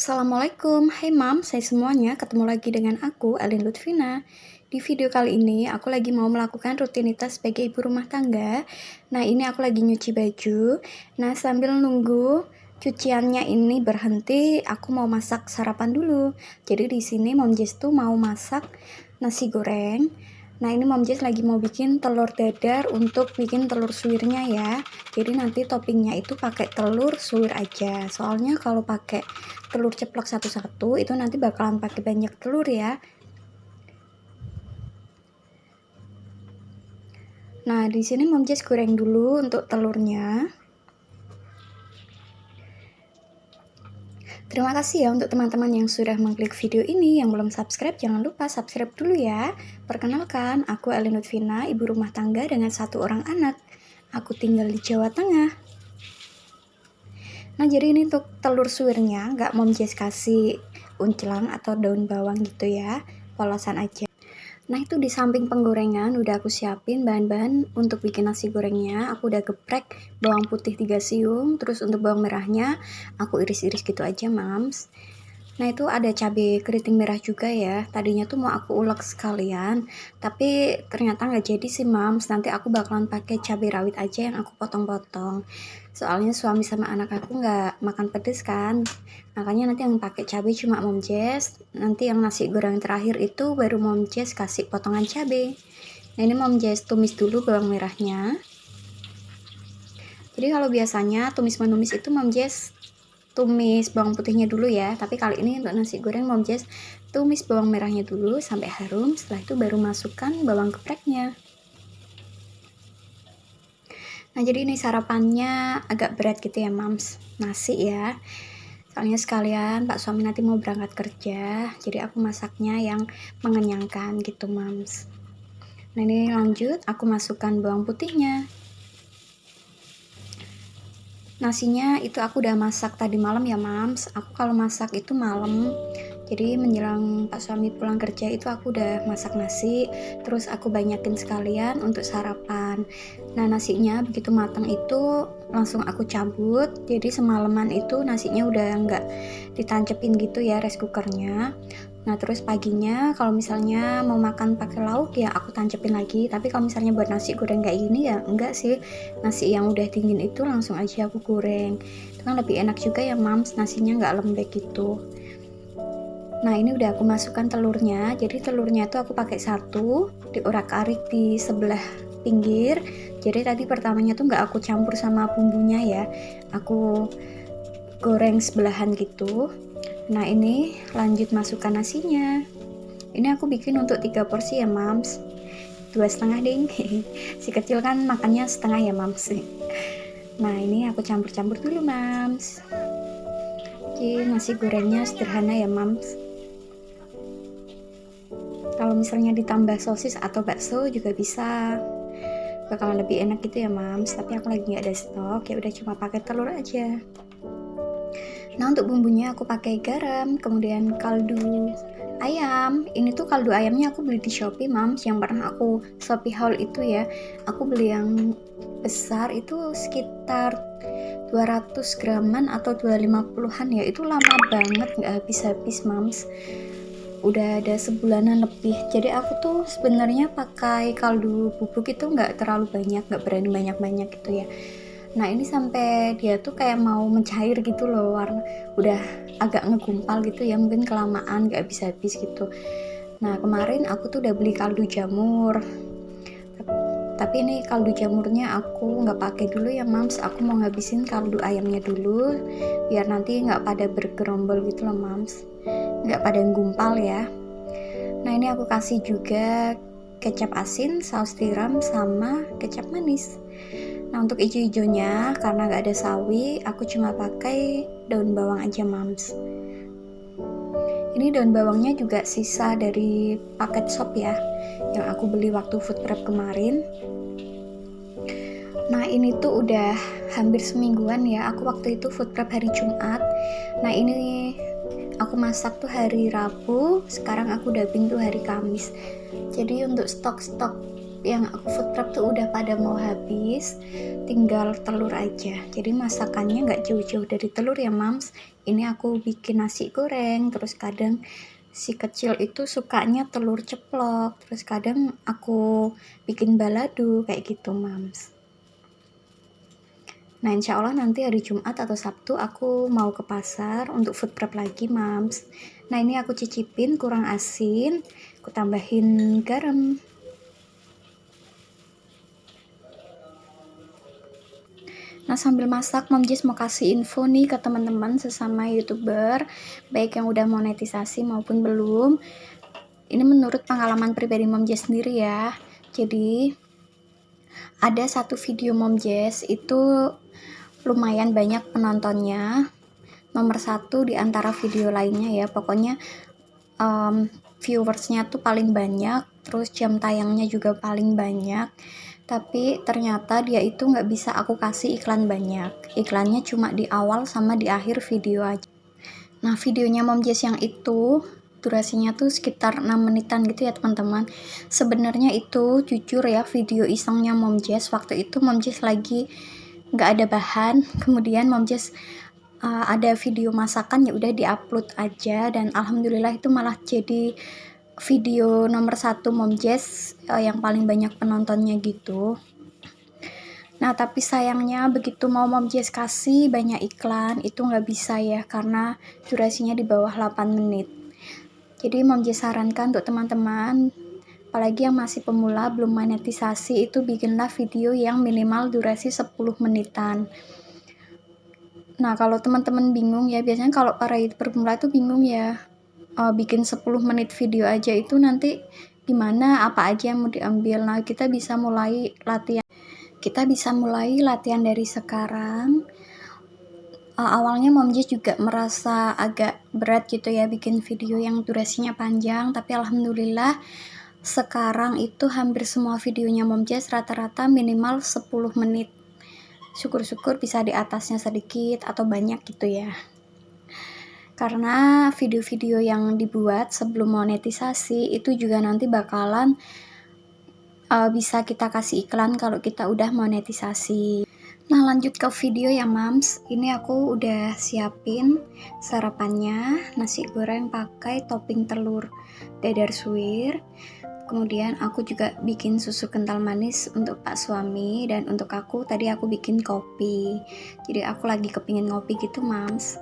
Assalamualaikum, hai Mams, hai semuanya, ketemu lagi dengan aku, Elin Lutfina. Di video kali ini, aku lagi mau melakukan rutinitas sebagai ibu rumah tangga. Nah, ini aku lagi nyuci baju. Nah, sambil nunggu cuciannya ini berhenti, aku mau masak sarapan dulu. Jadi di sini Mom Jess tuh mau masak nasi goreng. Nah, ini Mom Jess lagi mau bikin telur dadar untuk bikin telur suwirnya ya. Jadi nanti toppingnya itu pakai telur suwir aja. Soalnya kalau pakai telur ceplok satu-satu itu nanti bakalan pakai banyak telur ya. Nah, di sini Mom Jess goreng dulu untuk telurnya. Terima kasih ya untuk teman-teman yang sudah mengklik video ini. Yang belum subscribe, jangan lupa subscribe dulu ya. Perkenalkan, aku Elin Lutfina, ibu rumah tangga dengan 1 orang anak. Aku tinggal di Jawa Tengah. Nah, jadi ini untuk telur suwirnya, nggak Mom Jess kasih uncelang atau daun bawang gitu ya, polosan aja. Nah, itu di samping penggorengan udah aku siapin bahan-bahan untuk bikin nasi gorengnya. Aku udah geprek bawang putih 3 siung, terus untuk bawang merahnya aku iris-iris gitu aja, Mams. Nah, itu ada cabai keriting merah juga ya. Tadinya tuh mau aku ulek sekalian, tapi ternyata nggak jadi sih, Mams. Nanti aku bakalan pakai cabai rawit aja yang aku potong-potong. Soalnya suami sama anak aku nggak makan pedes kan. Makanya nanti yang pakai cabai cuma Mom Jess. Nanti yang nasi goreng terakhir itu baru Mom Jess kasih potongan cabai. Nah, ini Mom Jess tumis dulu bawang merahnya. Jadi kalau biasanya tumis menumis itu Mom Jess tumis bawang putihnya dulu ya, tapi kali ini untuk nasi goreng Mom Jess tumis bawang merahnya dulu sampai harum. Setelah itu baru masukkan bawang gepreknya. Nah, jadi ini sarapannya agak berat gitu ya, Mams, nasi ya. Soalnya sekalian Pak suami nanti mau berangkat kerja, jadi aku masaknya yang mengenyangkan gitu, Mams. Nah, ini lanjut aku masukkan bawang putihnya. Nasinya itu aku udah masak tadi malam ya, Mams. Aku kalau masak itu malam. Jadi menjelang Pak suami pulang kerja itu aku udah masak nasi, terus aku banyakin sekalian untuk sarapan. Nah, nasinya begitu matang itu langsung aku cabut. Jadi semalaman itu nasinya udah nggak ditancepin gitu ya rice cookernya. Nah, terus paginya kalau misalnya mau makan pakai lauk ya aku tancepin lagi. Tapi kalau misalnya buat nasi goreng kayak gini ya enggak sih. Nasi yang udah dingin itu langsung aja aku goreng. Itu kan lebih enak juga ya, Mams, nasinya nggak lembek gitu. Nah, ini udah aku masukkan telurnya. Jadi telurnya itu aku pakai 1, diorak-arik di sebelah pinggir. Jadi tadi pertamanya tuh nggak aku campur sama bumbunya ya. Aku goreng sebelahan gitu. Nah, ini lanjut masukkan nasinya. Ini aku bikin untuk 3 porsi ya, Mams. 2,5 ding. Si kecil kan makannya setengah ya, Mams. Nah, ini aku campur-campur dulu, Mams. Oke, nasi gorengnya sederhana ya, Mams. Kalau misalnya ditambah sosis atau bakso juga bisa, bakalan lebih enak gitu ya, Mams. Tapi aku lagi nggak ada stok, ya udah cuma pakai telur aja. Nah, untuk bumbunya aku pakai garam, kemudian kaldu ayam. Ini tuh kaldu ayamnya aku beli di Shopee, Mams, yang pernah aku Shopee haul itu ya. Aku beli yang besar itu sekitar 200 graman atau 250-an ya. Itu lama banget nggak habis-habis, Mams. Udah ada sebulanan lebih. Jadi aku tuh sebenarnya pakai kaldu bubuk itu nggak terlalu banyak, nggak berani banyak-banyak gitu ya. Nah, ini sampai dia tuh kayak mau mencair gitu loh, warna udah agak ngegumpal gitu ya, mungkin kelamaan gak habis-habis gitu. Nah, kemarin aku tuh udah beli kaldu jamur, tapi ini kaldu jamurnya aku nggak pakai dulu ya, Mams. Aku mau ngabisin kaldu ayamnya dulu biar nanti nggak pada bergerombol gitu loh, Mams, nggak pada gumpal ya. Nah, ini aku kasih juga kecap asin, saus tiram, sama kecap manis. Nah, untuk ijo-ijonya karena gak ada sawi, aku cuma pakai daun bawang aja, Mams. Ini daun bawangnya juga sisa dari paket sop ya, yang aku beli waktu food prep kemarin. Nah, ini tuh udah hampir semingguan ya, aku waktu itu food prep hari Jumat. Nah, ini aku masak tuh hari Rabu, sekarang aku dubbing tuh hari Kamis. Jadi untuk stok-stok yang aku food prep tuh udah pada mau habis, tinggal telur aja. Jadi masakannya nggak jauh-jauh dari telur ya mams. Ini aku bikin nasi goreng, terus kadang si kecil itu sukanya telur ceplok, terus kadang aku bikin balado kayak gitu mams. Nah insya Allah nanti hari Jumat atau Sabtu aku mau ke pasar untuk food prep lagi mams. Nah ini aku cicipin kurang asin, aku tambahin garam. Nah sambil masak Mom Jess mau kasih info nih ke teman-teman sesama youtuber, baik yang udah monetisasi maupun belum. Ini menurut pengalaman pribadi Mom Jess sendiri ya. Jadi ada satu video Mom Jess itu lumayan banyak penontonnya, nomor 1 di antara video lainnya ya. Pokoknya viewersnya tuh paling banyak, terus jam tayangnya juga paling banyak. Tapi ternyata dia itu nggak bisa aku kasih iklan banyak. Iklannya cuma di awal sama di akhir video aja. Nah videonya Mom Jess yang itu durasinya tuh sekitar 6 menitan gitu ya teman-teman. Sebenarnya itu jujur ya video isengnya Mom Jess. Waktu itu Mom Jess lagi nggak ada bahan, kemudian Mom Jess ada video masakan ya udah diupload aja, dan alhamdulillah itu malah jadi video nomor 1 Mom Jess yang paling banyak penontonnya gitu. Nah tapi sayangnya begitu mau Mom Jess kasih banyak iklan itu nggak bisa ya, karena durasinya di bawah 8 menit. Jadi Mom Jess sarankan untuk teman-teman, apalagi yang masih pemula belum monetisasi, itu bikinlah video yang minimal durasi 10 menitan. Nah kalau teman-teman bingung ya, biasanya kalau para youtuber pemula itu bingung ya, bikin 10 menit video aja itu nanti gimana, apa aja yang mau diambil. Nah kita bisa mulai latihan dari sekarang. Awalnya Mom Jess juga merasa agak berat gitu ya bikin video yang durasinya panjang, tapi alhamdulillah sekarang itu hampir semua videonya Mom Jess rata-rata minimal 10 menit. Syukur-syukur bisa di atasnya sedikit atau banyak gitu ya. Karena video-video yang dibuat sebelum monetisasi itu juga nanti bakalan bisa kita kasih iklan kalau kita udah monetisasi. Nah lanjut ke video ya mams. Ini aku udah siapin sarapannya, nasi goreng pakai topping telur dadar suwir. Kemudian aku juga bikin susu kental manis untuk pak suami, dan untuk aku tadi aku bikin kopi. Jadi aku lagi kepingin ngopi gitu mams.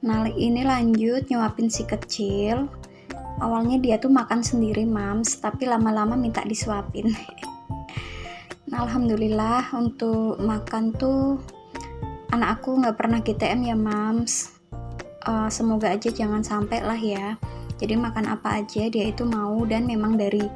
Nah ini lanjut nyuapin si kecil. Awalnya dia tuh makan sendiri mams, tapi lama-lama minta disuapin. Nah alhamdulillah untuk makan tuh anak aku nggak pernah GTM ya mams. Semoga aja jangan sampai lah ya. Jadi makan apa aja dia itu mau, dan memang dari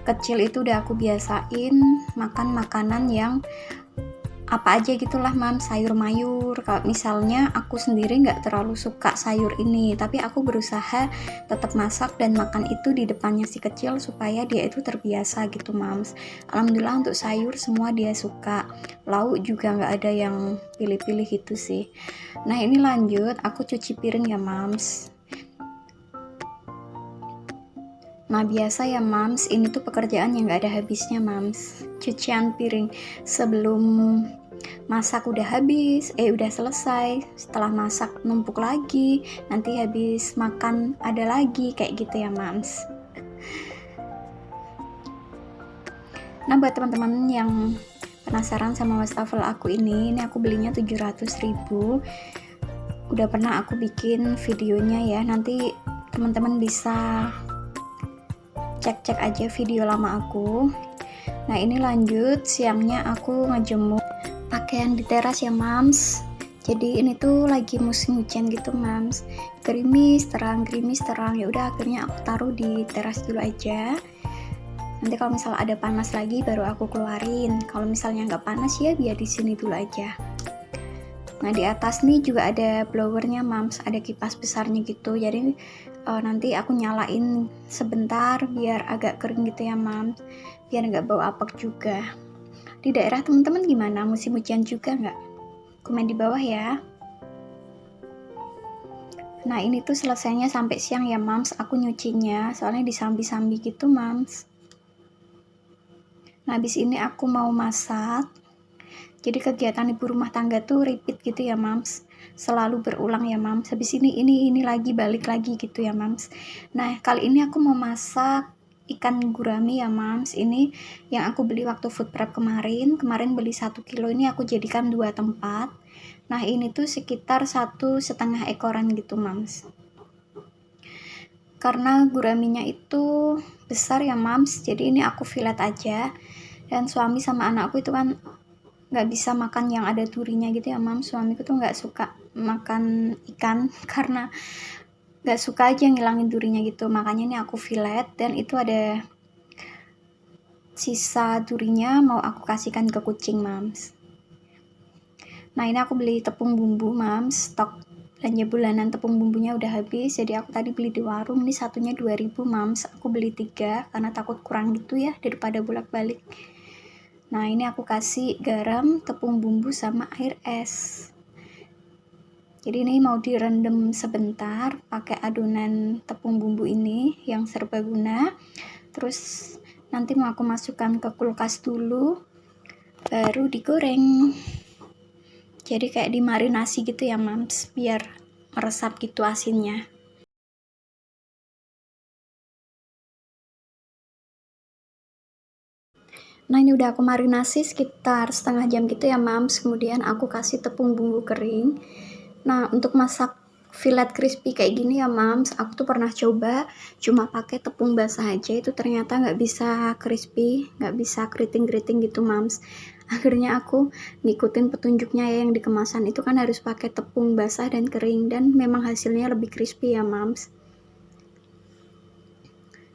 kecil itu udah aku biasain makan makanan yang apa aja gitulah mam, sayur mayur. Kalau misalnya aku sendiri nggak terlalu suka sayur ini, tapi aku berusaha tetap masak dan makan itu di depannya si kecil supaya dia itu terbiasa gitu mams. Alhamdulillah untuk sayur semua dia suka, lauk juga nggak ada yang pilih-pilih gitu sih. Nah ini lanjut aku cuci piring ya mams. Nah biasa ya mams, ini tuh pekerjaan yang gak ada habisnya mams. Cucian piring sebelum masak udah habis, udah selesai. Setelah masak numpuk lagi, nanti habis makan ada lagi, kayak gitu ya mams. Nah buat teman-teman yang penasaran sama wastafel aku ini aku belinya 700.000. Udah pernah aku bikin videonya ya, nanti teman-teman bisa cek-cek aja video lama aku. Nah ini lanjut siangnya aku ngejemur pakaian di teras ya mams. Jadi ini tuh lagi musim hujan gitu mams, gerimis terang ya udah akhirnya aku taruh di teras dulu aja. Nanti kalau misalnya ada panas lagi baru aku keluarin. Kalau misalnya nggak panas ya biar di sini dulu aja. Nah di atas nih juga ada blowernya mams, ada kipas besarnya gitu. Jadi nanti aku nyalain sebentar biar agak kering gitu ya mams, biar nggak bau apek juga. Di daerah teman-teman gimana? Musim hujan juga nggak? Komen di bawah ya. Nah ini tuh selesainya sampai siang ya mams, aku nyucinya soalnya disambi-sambi gitu mams. Nah, habis ini aku mau masak. Jadi kegiatan ibu rumah tangga tuh repeat gitu ya, Mams. Selalu berulang ya, Mams. Habis ini lagi, balik lagi gitu ya, Mams. Nah, kali ini aku mau masak ikan gurami ya, Mams. Ini yang aku beli waktu food prep kemarin. Kemarin beli 1 kilo, ini aku jadikan 2 tempat. Nah, ini tuh sekitar 1,5 ekoran gitu, Mams. Karena guraminya itu besar ya, Mams. Jadi ini aku fillet aja. Dan suami sama anakku itu kan nggak bisa makan yang ada durinya gitu ya, Mam. Suamiku tuh nggak suka makan ikan karena nggak suka aja ngilangin durinya gitu. Makanya ini aku fillet, dan itu ada sisa durinya mau aku kasihkan ke kucing, Mams. Nah, ini aku beli tepung bumbu, Mams. Stok belanja bulanan tepung bumbunya udah habis, jadi aku tadi beli di warung. Ini satunya 2.000, Mams. Aku beli 3 karena takut kurang gitu ya daripada bolak-balik. Nah, ini aku kasih garam, tepung bumbu, sama air es. Jadi ini mau direndam sebentar pakai adonan tepung bumbu ini yang serbaguna. Terus nanti mau aku masukkan ke kulkas dulu, baru digoreng. Jadi kayak dimarinasi gitu ya, Mams, biar meresap gitu asinnya. Nah, ini udah aku marinasi sekitar setengah jam gitu ya, Mams. Kemudian aku kasih tepung bumbu kering. Nah, untuk masak fillet crispy kayak gini ya, Mams, aku tuh pernah coba cuma pakai tepung basah aja, itu ternyata nggak bisa crispy, nggak bisa keriting-keriting gitu, Mams. Akhirnya aku ngikutin petunjuknya ya, yang di kemasan itu kan harus pakai tepung basah dan kering, dan memang hasilnya lebih crispy ya, Mams.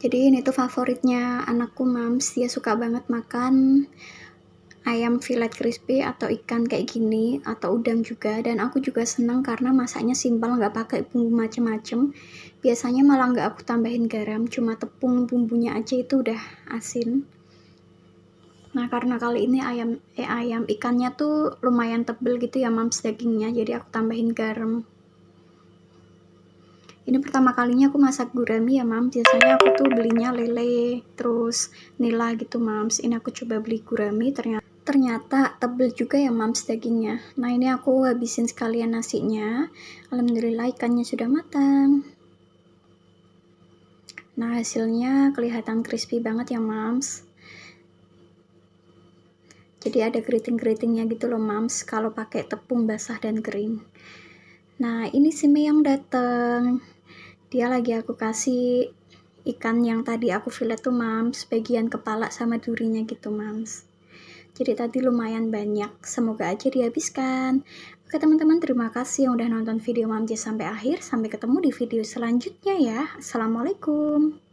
Jadi ini tuh favoritnya anakku, Mams. Dia suka banget makan ayam fillet crispy atau ikan kayak gini, atau udang juga. Dan aku juga seneng karena masaknya simpel, nggak pakai bumbu macem-macem. Biasanya malah nggak aku tambahin garam, cuma tepung bumbunya aja itu udah asin. Nah, karena kali ini ayam ikannya tuh lumayan tebel gitu ya, Mams, dagingnya, jadi aku tambahin garam. Ini pertama kalinya aku masak gurami ya, Mams. Biasanya aku tuh belinya lele terus nila gitu, Mams. Ini aku coba beli gurami, ternyata tebel juga ya, Mams, dagingnya. Nah, ini aku habisin sekalian nasinya. Alhamdulillah ikannya sudah matang. Nah, hasilnya kelihatan crispy banget ya, Mams. Jadi ada keriting-keritingnya gitu loh, Mams, kalau pakai tepung basah dan kering. Nah, ini si Mei yang dateng. Dia lagi aku kasih ikan yang tadi aku fillet tuh, Mams, bagian kepala sama durinya gitu, Mams. Jadi tadi lumayan banyak, semoga aja dihabiskan. Oke teman-teman, terima kasih yang udah nonton video Mamjes sampai akhir. Sampai ketemu di video selanjutnya ya. Assalamualaikum.